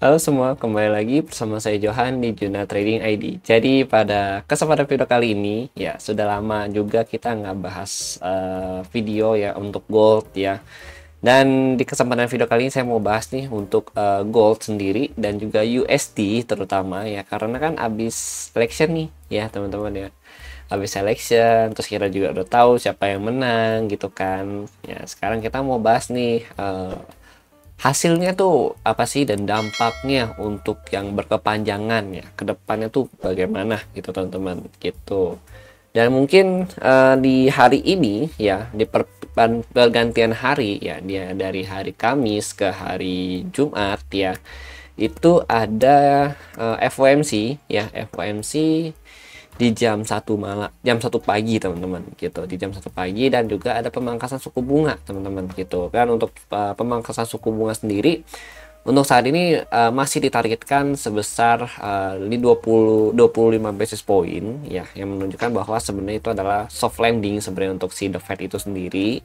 Halo semua, kembali lagi bersama saya Johan di Juna Trading ID. Jadi pada kesempatan video kali ini, ya sudah lama juga kita nggak bahas video ya untuk gold ya. Dan di kesempatan video kali ini saya mau bahas nih untuk gold sendiri dan juga USD terutama ya, karena kan habis election nih ya teman-teman ya. Habis election, terus kita juga udah tahu siapa yang menang gitu kan. Ya sekarang kita mau bahas nih hasilnya tuh apa sih dan dampaknya untuk yang berkepanjangan ya ke depannya tuh bagaimana gitu teman-teman gitu. Dan mungkin di hari ini ya di pergantian hari ya, dia dari hari Kamis ke hari Jumat ya, itu ada FOMC ya, FOMC di jam 1 pagi teman-teman gitu, di jam 1 pagi. Dan juga ada pemangkasan suku bunga teman-teman gitu kan. Untuk pemangkasan suku bunga sendiri untuk saat ini masih ditargetkan sebesar di 25 basis point ya, yang menunjukkan bahwa sebenarnya itu adalah soft landing sebenarnya untuk si The Fed itu sendiri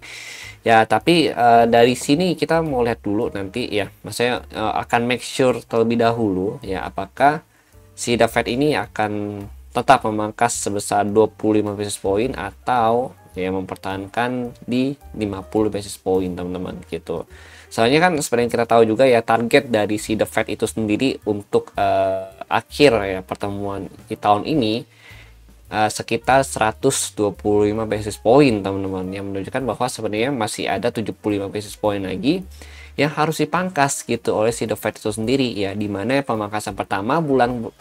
ya. Tapi dari sini kita mau lihat dulu nanti ya, maksudnya akan make sure terlebih dahulu ya, apakah si The Fed ini akan tetap memangkas sebesar 25 basis point atau ya mempertahankan di 50 basis point teman-teman gitu. Soalnya kan seperti yang kita tahu juga ya, target dari si The Fed itu sendiri untuk akhir ya pertemuan di tahun ini sekitar 125 basis point teman-teman, yang menunjukkan bahwa sebenarnya masih ada 75 basis point lagi yang harus dipangkas gitu oleh si The Fed itu sendiri ya, dimana pemangkasan pertama 2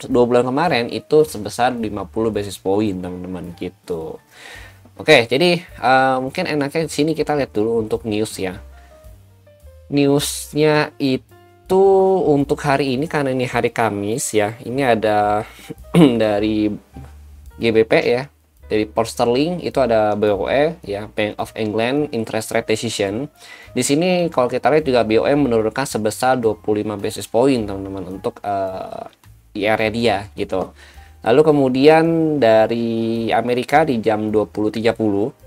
bulan kemarin itu sebesar 50 basis point teman-teman gitu. Oke, jadi mungkin enaknya di sini kita lihat dulu untuk news ya. Newsnya itu untuk hari ini, karena ini hari Kamis ya, ini ada dari GBP ya, dari pound sterling itu ada BOE ya, Bank of England interest rate decision. Di sini kalau kita lihat juga BOE menurunkan sebesar 25 basis point teman-teman untuk IR dia gitu. Lalu kemudian dari Amerika di jam 20.30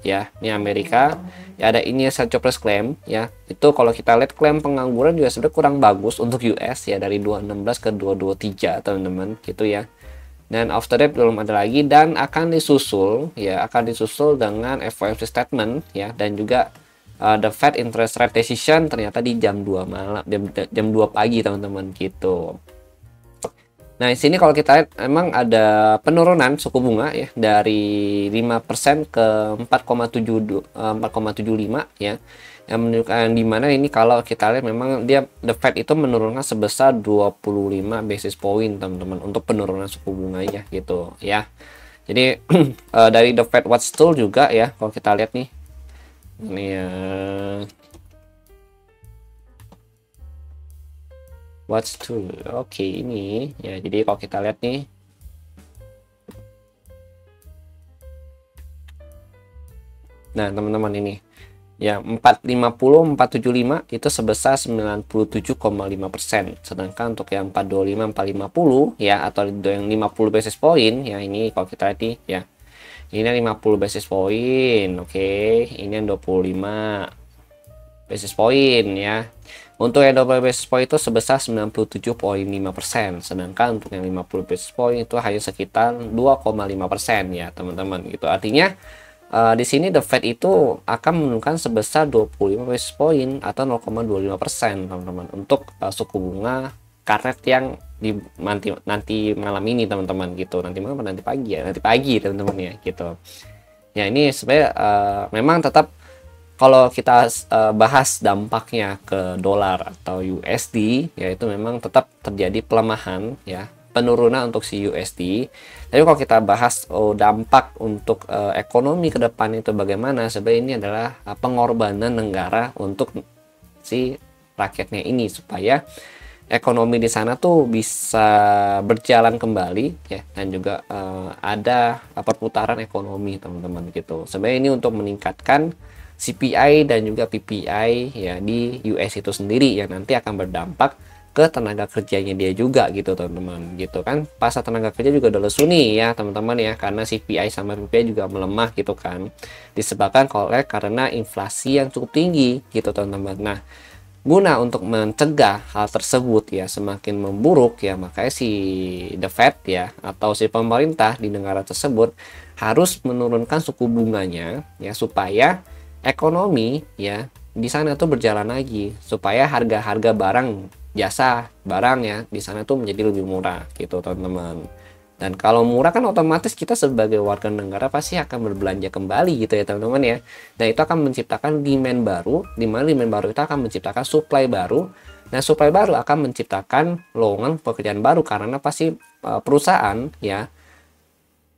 ya, ini Amerika ya, ada ini jobless claim ya. Itu kalau kita lihat klaim pengangguran juga sudah kurang bagus untuk US ya, dari 216 ke 223 teman-teman gitu ya. Dan after that belum ada lagi, dan akan disusul ya, akan disusul dengan FOMC statement ya, dan juga the Fed interest rate decision ternyata di jam 2 malam, jam 2 pagi teman-teman gitu. Nah, di sini kalau kita lihat emang ada penurunan suku bunga ya dari 5% ke 4,75 ya. Yang menunjukkan di mana ini kalau kita lihat memang dia The Fed itu menurunkan sebesar 25 basis point teman-teman untuk penurunan suku bunganya gitu ya. Jadi dari The Fed Watch Tool juga ya, kalau kita lihat nih ini ya, Watch Tool. Oke, ini ya, jadi kalau kita lihat nih, nah teman-teman ini ya, 450 475 itu sebesar 97,5%. Sedangkan untuk yang 425 450 ya, atau yang 50 basis point ya, ini kalau kita lihat nih ya, ini 50 basis point. Oke, ini yang 25 basis point ya. Untuk yang 20 basis point itu sebesar 97,5%, sedangkan untuk yang 50 basis point itu hanya sekitar 2,5% ya teman-teman gitu. Artinya di sini The Fed itu akan menurunkan sebesar 25 basis point atau 0,25% teman-teman untuk suku bunga karet yang di nanti malam ini teman-teman gitu. Nanti malam, nanti pagi ya, nanti pagi teman-teman ya gitu. Ya ini sebenarnya memang tetap kalau kita bahas dampaknya ke dolar atau USD ya, itu memang tetap terjadi pelemahan ya, penurunan untuk si USD. Tapi kalau kita bahas dampak untuk ekonomi ke depan itu bagaimana, sebenarnya ini adalah pengorbanan negara untuk si rakyatnya ini, supaya ekonomi di sana tuh bisa berjalan kembali ya, dan juga ada perputaran ekonomi teman-teman gitu. Sebenarnya ini untuk meningkatkan CPI dan juga PPI ya di US itu sendiri, yang nanti akan berdampak ke tenaga kerjanya dia juga gitu teman-teman gitu kan. Pasar tenaga kerja juga udah lesu nih ya teman-teman ya, karena CPI sama PPI juga melemah gitu kan, disebabkan karena inflasi yang cukup tinggi gitu teman-teman. Nah, guna untuk mencegah hal tersebut ya semakin memburuk ya, makanya si The Fed ya atau si pemerintah di negara tersebut harus menurunkan suku bunganya ya supaya ekonomi ya di sana tuh berjalan lagi, supaya harga-harga barang jasa barang ya di sana tuh menjadi lebih murah gitu teman-teman. Dan kalau murah kan otomatis kita sebagai warga negara pasti akan berbelanja kembali gitu ya teman-teman ya. Dan itu akan menciptakan demand baru, di mana demand baru itu akan menciptakan supply baru. Dan supply baru akan menciptakan lowongan pekerjaan baru, karena pasti perusahaan ya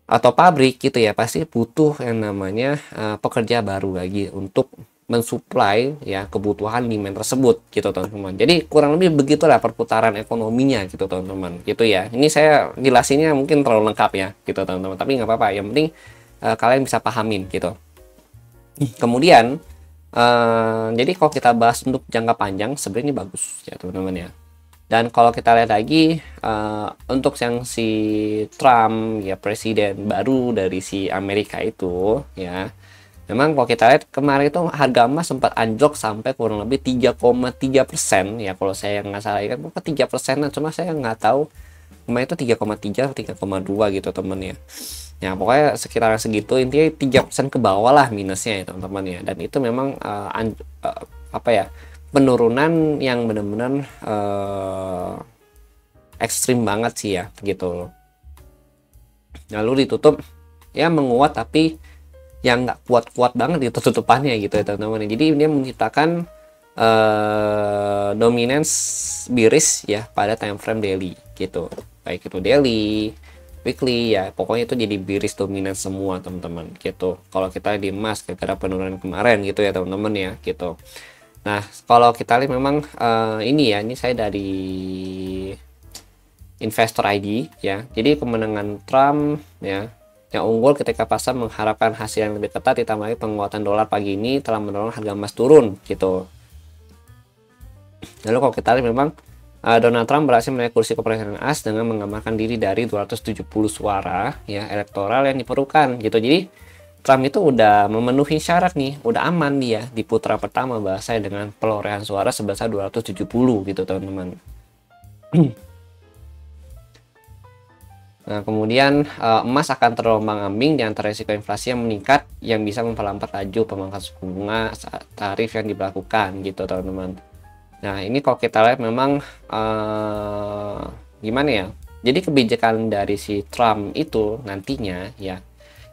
atau pabrik gitu ya pasti butuh yang namanya pekerja baru lagi untuk mensuplai ya kebutuhan demand tersebut gitu teman-teman. Jadi kurang lebih begitulah perputaran ekonominya gitu teman-teman gitu ya. Ini saya jelasinnya mungkin terlalu lengkap ya gitu teman-teman, tapi nggak apa-apa, yang penting kalian bisa pahamin gitu. Kemudian jadi kalau kita bahas untuk jangka panjang sebenarnya ini bagus ya teman-teman ya. Dan kalau kita lihat lagi untuk yang si Trump ya, presiden baru dari si Amerika itu ya, memang kalau kita lihat kemarin itu harga emas sempat anjlok sampai kurang lebih 3,3% ya, kalau saya nggak salah kan bukan 3%, cuma saya nggak tahu kemarin itu 3,3 atau 3,2 gitu temen ya. Ya pokoknya sekitar segitu, intinya 3% ke bawah lah minusnya ya teman-teman ya. Dan itu memang apa ya, penurunan yang benar-benar ekstrim banget sih ya gitu. Lalu ditutup ya menguat, tapi yang nggak kuat-kuat banget itu tutupannya gitu ya teman-teman. Jadi dia menciptakan dominance bearish ya pada time frame daily gitu, baik itu daily, weekly ya, pokoknya itu jadi bearish dominance semua teman-teman gitu. Kalau kita di emas gara-gara penurunan kemarin gitu ya teman-teman ya gitu. Nah kalau kita lihat memang ini ya, ini saya dari Investor ID ya. Jadi kemenangan Trump ya yang unggul ketika pasar mengharapkan hasil yang lebih ketat, ditambah lagi penguatan dolar pagi ini telah mendorong harga emas turun gitu. Lalu kalau kita lihat memang Donald Trump berhasil menaik kursi kepresidenan AS dengan mengamankan diri dari 270 suara ya elektoral yang diperlukan gitu. Jadi Trump itu udah memenuhi syarat nih, udah aman dia di putaran pertama bahasanya dengan perolehan suara sebesar 270 gitu teman-teman. Nah, kemudian emas akan terombang-ambing di antara risiko inflasi yang meningkat yang bisa memperlambat laju pemangkasan suku bunga tarif yang diberlakukan gitu teman-teman. Nah, ini kalau kita lihat memang gimana ya? Jadi kebijakan dari si Trump itu nantinya ya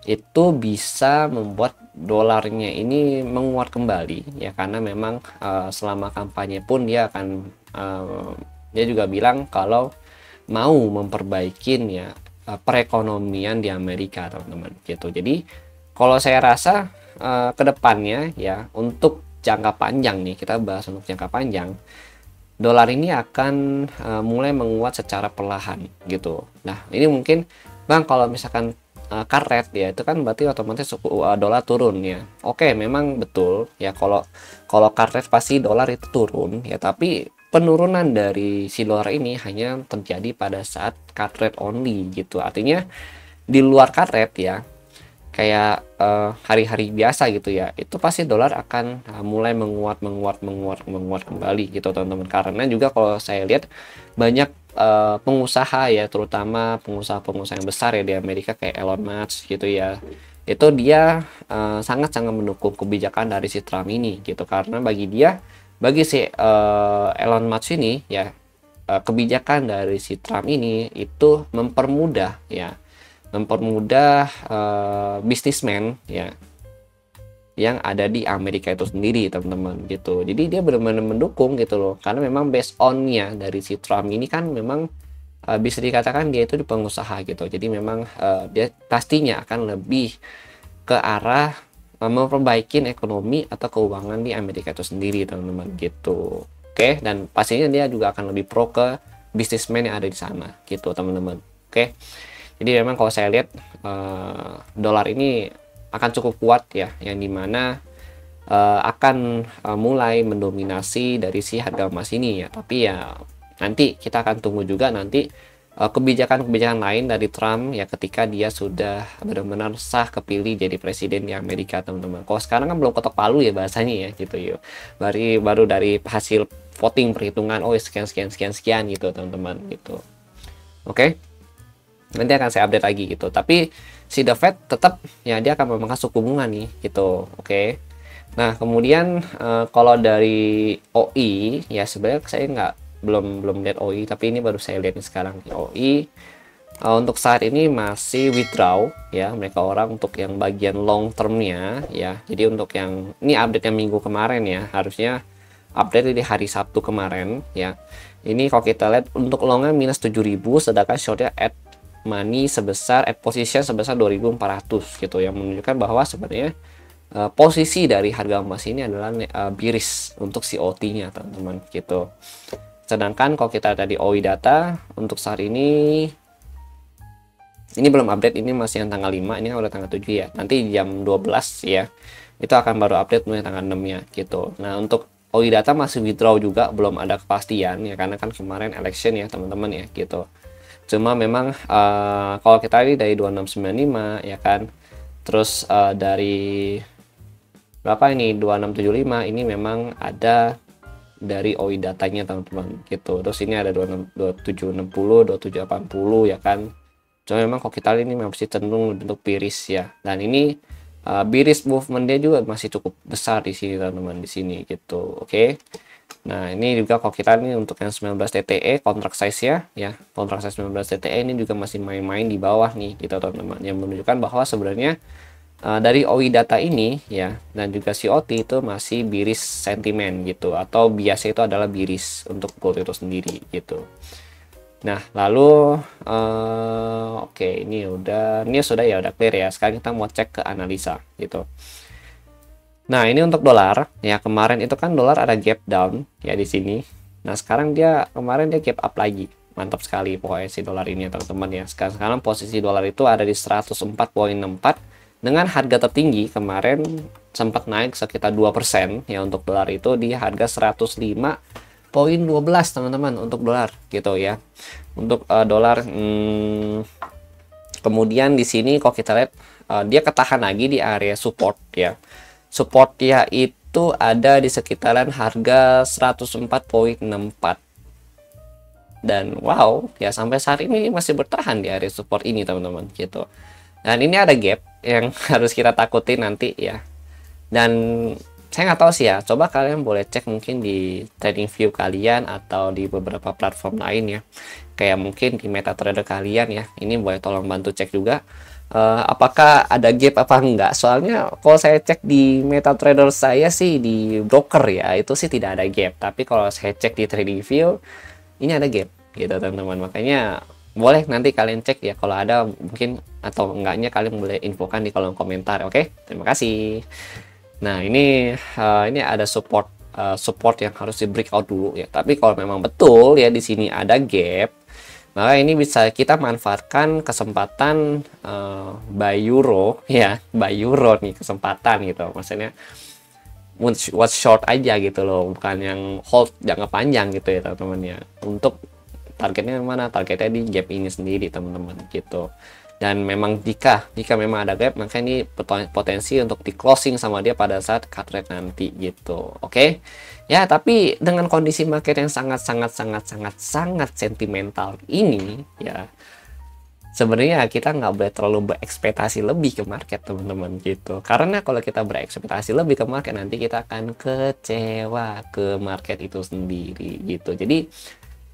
itu bisa membuat dolarnya ini menguat kembali ya, karena memang selama kampanye pun dia akan dia juga bilang kalau mau memperbaikin ya perekonomian di Amerika teman-teman gitu. Jadi kalau saya rasa kedepannya ya untuk jangka panjang nih, kita bahas untuk jangka panjang, dolar ini akan mulai menguat secara perlahan gitu. Nah ini mungkin bang kalau misalkan card rate ya itu kan berarti otomatis dolar turun ya. Oke memang betul ya, kalau card rate pasti dolar itu turun ya, tapi penurunan dari si dolar ini hanya terjadi pada saat card rate only gitu. Artinya di luar card rate ya kayak hari-hari biasa gitu ya, itu pasti dolar akan mulai menguat kembali gitu teman-teman. Karena juga kalau saya lihat banyak pengusaha ya, terutama pengusaha-pengusaha yang besar ya di Amerika kayak Elon Musk gitu ya, itu dia sangat-sangat mendukung kebijakan dari si Trump ini gitu. Karena bagi si Elon Musk ini ya kebijakan dari si Trump ini itu mempermudah bisnismen ya yang ada di Amerika itu sendiri teman-teman gitu. Jadi dia benar-benar mendukung gitu loh, karena memang based on-nya dari si Trump ini kan memang bisa dikatakan dia itu di pengusaha gitu. Jadi memang dia pastinya akan lebih ke arah memperbaiki ekonomi atau keuangan di Amerika itu sendiri teman-teman gitu. Oke, dan pastinya dia juga akan lebih pro ke bisnismen yang ada di sana gitu teman-teman. Oke, jadi memang kalau saya lihat dolar ini akan cukup kuat ya, yang dimana akan mulai mendominasi dari si harga emas ini ya. Tapi ya nanti kita akan tunggu juga nanti kebijakan-kebijakan lain dari Trump ya ketika dia sudah benar-benar sah kepilih jadi presiden di Amerika teman-teman. Kalau sekarang kan belum ketok palu ya bahasanya ya gitu ya. Baru dari hasil voting perhitungan, oh sekian sekian sekian sekian gitu teman-teman gitu. Oke. Nanti akan saya update lagi gitu. Tapi si The Fed tetap ya dia akan memangkas suku bunga nih gitu. Oke. Nah, kemudian kalau dari OI ya sebenarnya saya belum lihat OI, tapi ini baru saya lihat nih sekarang di OI. Untuk saat ini masih withdraw ya mereka orang untuk yang bagian long termnya ya. Jadi untuk yang ini update yang minggu kemarin ya, harusnya update di hari Sabtu kemarin ya. Ini kalau kita lihat untuk longnya minus 7.000, sedangkan shortnya at money sebesar at position sebesar 2.400 gitu, yang menunjukkan bahwa sebenarnya posisi dari harga emas ini adalah bearish untuk COT-nya teman-teman gitu. Sedangkan kalau kita tadi OI data untuk saat ini belum update, ini masih yang tanggal 5, ini kan udah tanggal 7 ya. Nanti jam 12 ya. Itu akan baru update mulai tanggal 6-nya gitu. Nah, untuk OI data masih withdraw juga, belum ada kepastian ya karena kan kemarin election ya, teman-teman ya gitu. Cuma memang kalau kita lihat dari 2695 ya kan. Terus dari berapa ini 2675 ini memang ada dari OI datanya teman-teman gitu. Terus ini ada 2760, 2780 ya kan. Cuma memang kalau kita lihat ini masih cenderung bentuk bearish ya. Dan ini bearish movement dia juga masih cukup besar di sini teman-teman, di sini gitu. Oke. Nah, ini juga kalau kita ini untuk yang 19 TTE contract size ya, contract size 19 TTE ini juga masih main-main di bawah nih gitu teman-teman, yang menunjukkan bahwa sebenarnya dari OI data ini ya dan juga COT itu masih bearish sentiment gitu, atau biasa itu adalah bearish untuk gold itu sendiri gitu. Nah, lalu oke, ini sudah ya, udah clear ya. Sekarang kita mau cek ke analisa gitu. Nah, ini untuk dolar ya, kemarin itu kan dolar ada gap down ya di sini. Nah, sekarang kemarin dia gap up lagi. Mantap sekali pokoknya si dolar ini ya teman-teman ya. Sekarang posisi dolar itu ada di 104,64 dengan harga tertinggi kemarin sempat naik sekitar 2% ya. Untuk dolar itu di harga 105,12 teman-teman untuk dolar gitu ya. Untuk dolar kemudian di sini kalau kita lihat dia ketahan lagi di area support ya. Support ya itu ada di sekitaran harga 104,64. Dan wow ya, sampai saat ini masih bertahan di area support ini teman-teman gitu. Dan ini ada gap yang harus kita takutin nanti ya. Dan saya nggak tahu sih ya, coba kalian boleh cek mungkin di TradingView kalian atau di beberapa platform lain ya, kayak mungkin di MetaTrader kalian ya. Ini boleh tolong bantu cek juga apakah ada gap apa enggak. Soalnya kalau saya cek di MetaTrader saya sih, di broker ya, itu sih tidak ada gap. Tapi kalau saya cek di TradingView ini ada gap gitu teman-teman. Makanya boleh nanti kalian cek ya, kalau ada mungkin atau enggaknya kalian boleh infokan di kolom komentar. Oke, terima kasih. Nah, ini ada support yang harus di breakout dulu ya. Tapi kalau memang betul ya di sini ada gap, maka ini bisa kita manfaatkan kesempatan buy euro ya, buy euro nih kesempatan gitu. Maksudnya watch short aja gitu loh, bukan yang hold jangka panjang gitu ya teman-teman ya. Untuk targetnya mana? Targetnya di gap ini sendiri teman-teman gitu. Dan memang jika memang ada gap, maka ini potensi untuk di closing sama dia pada saat cut rate nanti gitu. Oke. Ya, tapi dengan kondisi market yang sangat sentimental ini ya, sebenarnya kita nggak boleh terlalu berekspektasi lebih ke market teman-teman gitu. Karena kalau kita berekspektasi lebih ke market, nanti kita akan kecewa ke market itu sendiri gitu. Jadi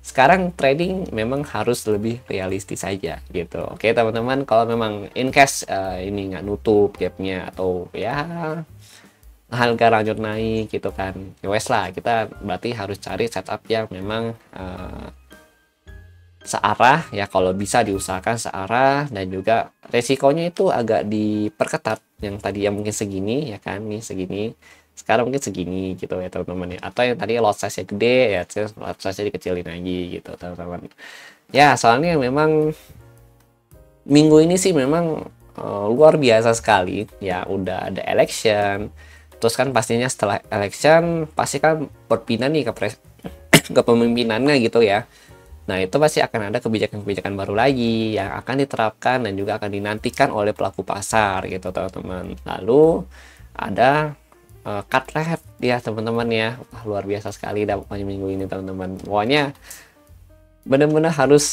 sekarang trading memang harus lebih realistis saja gitu. Oke teman-teman, kalau memang in case ini nggak nutup gapnya atau ya harga lanjut naik gitu kan, ya wes lah, kita berarti harus cari setup yang memang searah ya. Kalau bisa diusahakan searah, dan juga resikonya itu agak diperketat. Yang tadi yang mungkin segini ya kan, nih segini, sekarang mungkin segini gitu ya teman-teman ya. Atau yang tadi lot size nya gede ya, lot size nya dikecilin lagi gitu teman-teman ya. Soalnya memang minggu ini sih memang luar biasa sekali ya. Udah ada election, terus kan pastinya setelah election pasti kan berpindah nih ke pemimpinannya gitu ya. Nah, itu pasti akan ada kebijakan-kebijakan baru lagi yang akan diterapkan dan juga akan dinantikan oleh pelaku pasar gitu teman-teman. Lalu ada cut rate ya teman-teman ya. Wah, luar biasa sekali dampaknya minggu ini teman-teman. Pokoknya benar-benar harus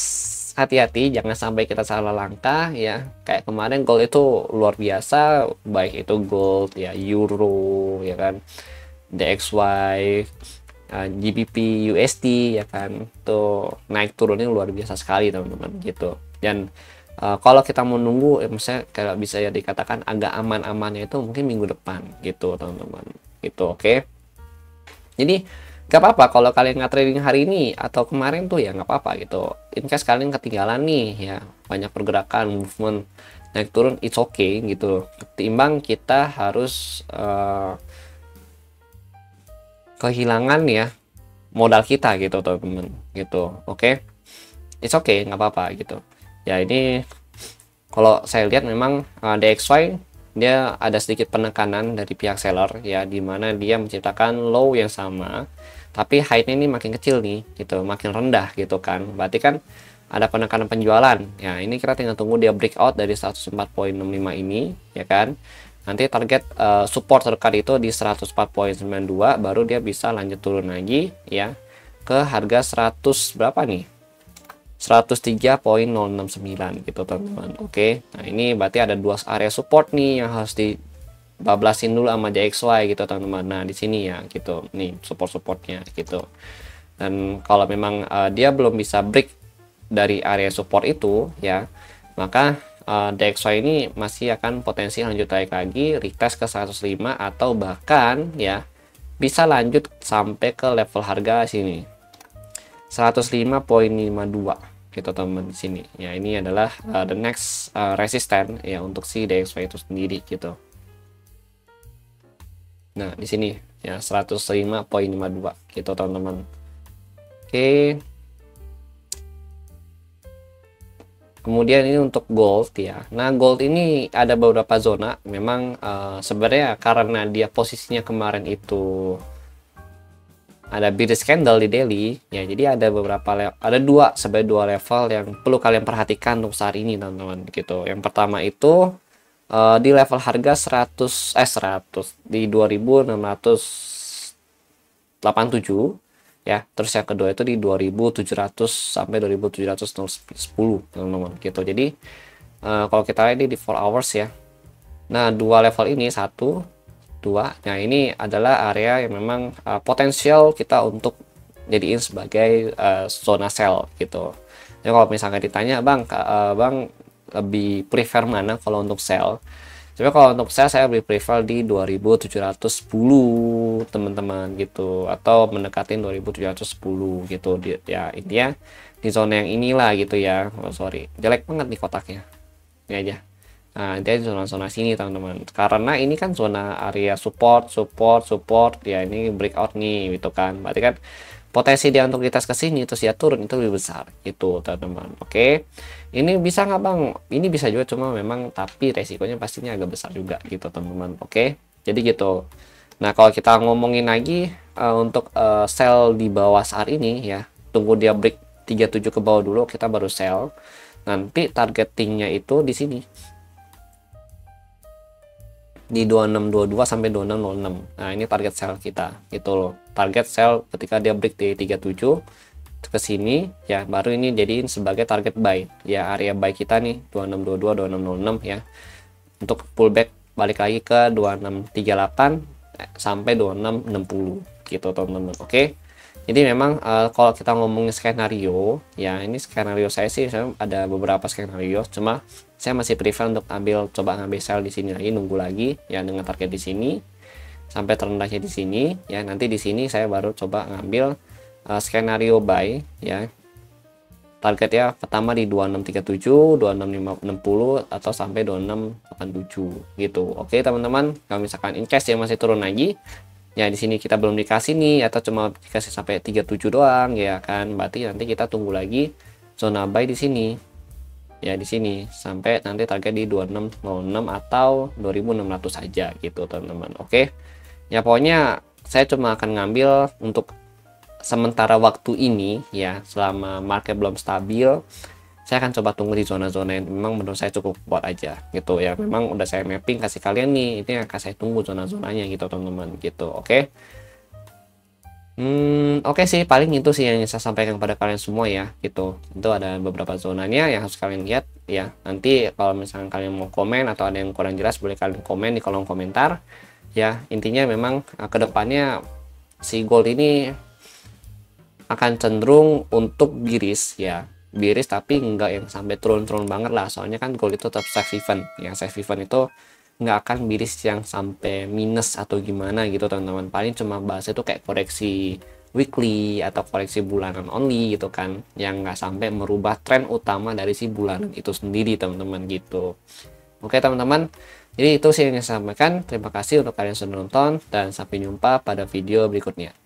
hati-hati, jangan sampai kita salah langkah ya. Kayak kemarin gold itu luar biasa, baik itu gold ya, euro ya kan, DXY, GBP, USD ya kan, tuh naik turunnya luar biasa sekali teman-teman gitu. Dan kalau kita mau nunggu, misalnya kalau bisa ya dikatakan agak aman-amannya itu mungkin minggu depan gitu teman-teman gitu. Oke, jadi gak apa-apa kalau kalian nggak trading hari ini atau kemarin tuh ya nggak apa-apa gitu. In case kalian ketinggalan nih ya, banyak pergerakan movement naik turun, it's okay gitu. Ketimbang kita harus kehilangan ya modal kita gitu teman-teman gitu. Oke, it's okay, nggak apa-apa gitu ya. Ini kalau saya lihat memang DXY dia ada sedikit penekanan dari pihak seller ya, dimana dia menciptakan low yang sama tapi high-nya ini makin kecil nih gitu, makin rendah gitu kan, berarti kan ada penekanan penjualan ya. Ini kita tinggal tunggu dia breakout dari 104.65 ini ya kan. Nanti target support terdekat itu di 104.92, baru dia bisa lanjut turun lagi ya ke harga 100 berapa nih, 103.069 gitu teman-teman. Oke, nah ini berarti ada dua area support nih yang harus dibablasin dulu sama DXY gitu teman-teman. Nah di sini ya gitu, nih support-supportnya gitu. Dan kalau memang dia belum bisa break dari area support itu ya, maka DXY ini masih akan potensi lanjut naik lagi, retest ke 105 atau bahkan ya bisa lanjut sampai ke level harga sini 105.52 gitu teman di sini ya. Ini adalah the next resistance ya untuk si DXY itu sendiri gitu. Nah di sini ya 105.52 gitu teman-teman. Oke, kemudian ini untuk gold ya. Nah gold ini ada beberapa zona memang sebenarnya karena dia posisinya kemarin itu ada bearish candle di daily ya, jadi ada beberapa ada sebenarnya dua level yang perlu kalian perhatikan untuk saat ini teman-teman gitu. Yang pertama itu di level harga 100 di 2687 ya. Terus yang kedua itu di 2700 sampai 2710 teman-teman gitu. Jadi kalau kita lihat di 4 hours ya, nah dua level ini 1 2, nah ini adalah area yang memang potensial kita untuk jadiin sebagai zona sell gitu. Jadi kalau misalnya ditanya bang lebih prefer mana kalau untuk sell, sebenarnya kalau untuk saya lebih prefer di 2710 teman-teman gitu, atau mendekatin 2710 gitu ya. Intinya di zona yang inilah gitu ya. Oh, sorry jelek banget nih kotaknya ini aja. Nah dia zona-zona sini teman-teman, karena ini kan zona area support ya. Ini breakout nih gitu kan, berarti kan potensi dia untuk retest ke sini terus dia turun itu lebih besar gitu teman-teman. Oke, ini bisa nggak bang? Ini bisa juga, cuma memang tapi resikonya pastinya agak besar juga gitu teman-teman. Oke, jadi gitu. Nah kalau kita ngomongin lagi untuk sell di bawah saat ini ya, tunggu dia break 37 ke bawah dulu kita baru sell. Nanti targetingnya itu di sini di 2622 sampai 2606. Nah ini target sell kita gitu loh. Target sell ketika dia break di 37 ke sini ya, baru ini jadiin sebagai target buy ya. Area buy kita nih 2622 2606 ya, untuk pullback balik lagi ke 2638 sampai 2660 gitu teman-teman. Oke, jadi memang kalau kita ngomongin skenario ya, ini skenario saya sih ada beberapa skenario, cuma saya masih prefer untuk coba ngambil sell di sini lagi, nunggu lagi ya dengan target di sini sampai terendahnya di sini ya. Nanti di sini saya baru coba ngambil skenario buy ya. Targetnya pertama di 2637, 26560 atau sampai 2687 gitu. Oke teman-teman, kalau misalkan in case ya masih turun lagi ya, di sini kita belum dikasih nih atau cuma dikasih sampai 37 doang ya kan, berarti nanti kita tunggu lagi zona buy di sini ya, di sini sampai nanti target di 2606 atau 2600 saja gitu teman-teman. Oke ya, pokoknya saya cuma akan ngambil untuk sementara waktu ini ya, selama market belum stabil saya akan coba tunggu di zona-zona yang memang menurut saya cukup kuat aja gitu ya. Memang udah saya mapping kasih kalian nih, ini akan saya tunggu zona-zonanya gitu teman-teman gitu. Oke. Oke sih, paling itu sih yang saya sampaikan kepada kalian semua ya gitu. Itu ada beberapa zonanya yang harus kalian lihat ya. Nanti kalau misalkan kalian mau komen atau ada yang kurang jelas, boleh kalian komen di kolom komentar ya. Intinya memang kedepannya si gold ini akan cenderung untuk biris ya, biris tapi nggak yang sampai turun-turun banget lah, soalnya kan gold itu tetap safe haven ya. Safe haven itu nggak akan biris yang sampai minus atau gimana gitu teman-teman. Paling cuma bahas itu kayak koreksi weekly atau koreksi bulanan only gitu kan, yang nggak sampai merubah tren utama dari si bulanan itu sendiri teman-teman gitu. Oke teman-teman, jadi itu sih yang saya sampaikan. Terima kasih untuk kalian sudah nonton dan sampai jumpa pada video berikutnya.